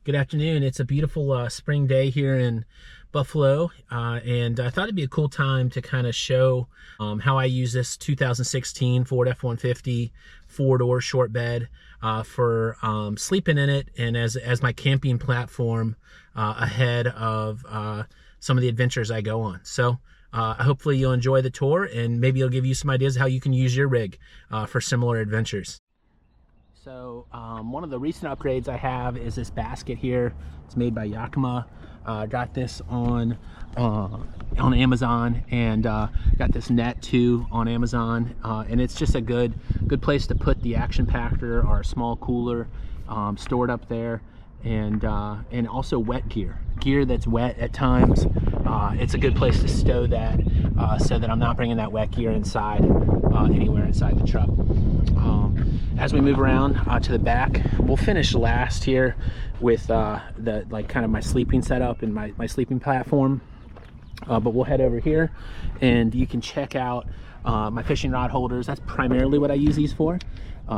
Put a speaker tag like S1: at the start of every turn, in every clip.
S1: Good afternoon. It's a beautiful spring day here in Buffalo, and I thought it'd be a cool time to kind of show how I use this 2016 Ford F-150 four-door short bed for sleeping in it and as my camping platform ahead of some of the adventures I go on. So hopefully you'll enjoy the tour, and maybe it'll give you some ideas how you can use your rig for similar adventures. So one of the recent upgrades I have is this basket here. It's made by Yakima. Got this on Amazon, and got this net too on Amazon, and it's just a good place to put the action packer or a small cooler stored up there, and also wet gear that's wet at times. It's a good place to stow that so that I'm not bringing that wet gear inside anywhere inside the truck. As we move around to the back, we'll finish last here with the kind of my sleeping setup and my sleeping platform, but we'll head over here and you can check out my fishing rod holders. That's primarily what I use these for.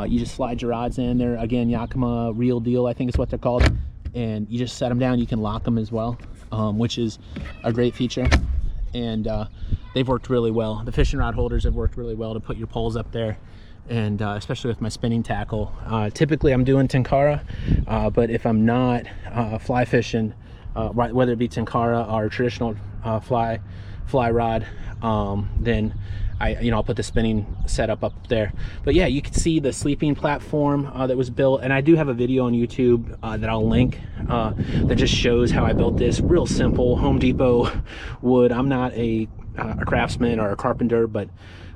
S1: You just slide your rods in there. Again, Yakima Real Deal, I think is what they're called, and you just set them down. You can lock them as well, which is a great feature, and they've worked really well. The fishing rod holders have worked really well to put your poles up there, and especially with my spinning tackle. Typically I'm doing tenkara, but if I'm not fly fishing, whether it be tenkara or traditional fly rod, then I'll put the spinning setup up there. But yeah, you can see the sleeping platform that was built, and I do have a video on YouTube that I'll link that just shows how I built this. Real simple, Home Depot wood. I'm not a craftsman or a carpenter, but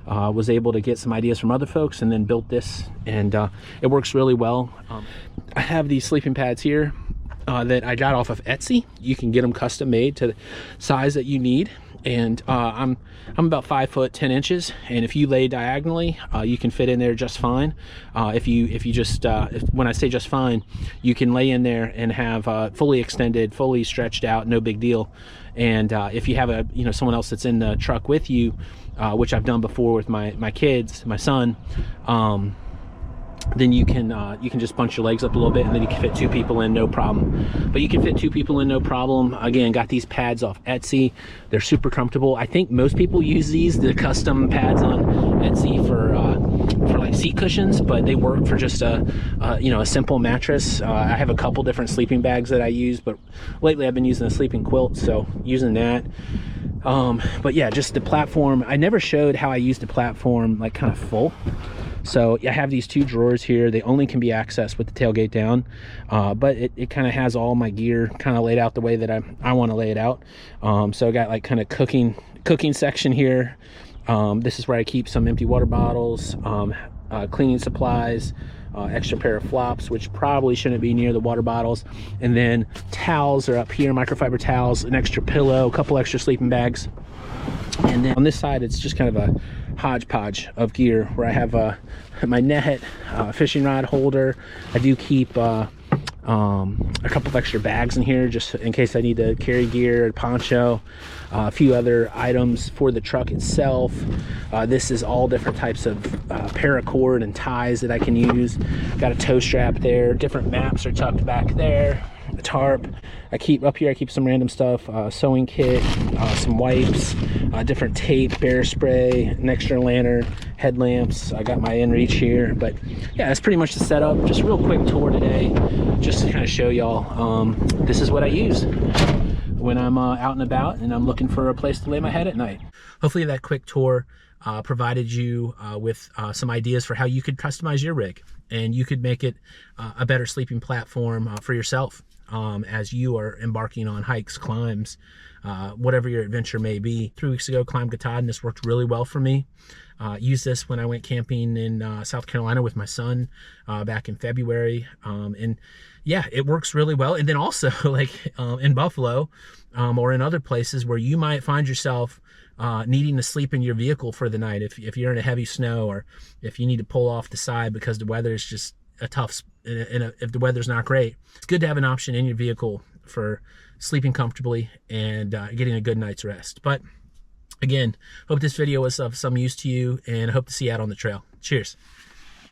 S1: was able to get some ideas from other folks and then built this, and it works really well. I have these sleeping pads here that I got off of Etsy. You can get them custom made to the size that you need, and I'm about 5 foot 10 inches, and if you lay diagonally, you can fit in there just fine. When I say just fine, you can lay in there and have fully extended, fully stretched out, no big deal. And if you have someone else that's in the truck with you, which I've done before with my kids, my son, then you can just bunch your legs up a little bit, and then you can fit 2 people in, no problem. But you can fit 2 people in, no problem. Again, got these pads off Etsy. They're super comfortable. I think most people use the custom pads on Etsy for like seat cushions, but they work for just a simple mattress. I have a couple different sleeping bags that I use, but lately I've been using a sleeping quilt, so using that. But yeah, just the platform. I never showed how I use the platform like kind of full. So I have these 2 drawers here. They only can be accessed with the tailgate down, but it kind of has all my gear kind of laid out the way that I want to lay it out. So I got like kind of cooking section here. This is where I keep some empty water bottles, cleaning supplies, extra pair of flops, which probably shouldn't be near the water bottles, and then towels are up here, microfiber towels, an extra pillow, a couple extra sleeping bags. And then on this side, it's just kind of a hodgepodge of gear where I have my net, fishing rod holder. I do keep a couple of extra bags in here just in case I need to carry gear, poncho, a few other items for the truck itself. This is all different types of paracord and ties that I can use. Got a tow strap there. Different maps are tucked back there. A tarp. I keep some random stuff, sewing kit, some wipes, different tape, bear spray, an extra lantern, headlamps. I got my inReach here. But yeah, that's pretty much the setup. Just a real quick tour today, just to kind of show y'all this is what I use when I'm out and about and I'm looking for a place to lay my head at night. Hopefully that quick tour provided you with some ideas for how you could customize your rig, and you could make it a better sleeping platform for yourself as you are embarking on hikes, climbs, whatever your adventure may be. 3 weeks ago, climbed Katahdin. This worked really well for me. Used this when I went camping in South Carolina with my son back in February, and yeah, it works really well. And then also like in Buffalo or in other places where you might find yourself needing to sleep in your vehicle for the night, if you're in a heavy snow, or if you need to pull off the side because the weather is just if the weather's not great, it's good to have an option in your vehicle for sleeping comfortably and getting a good night's rest. But again, hope this video was of some use to you, and I hope to see you out on the trail. Cheers.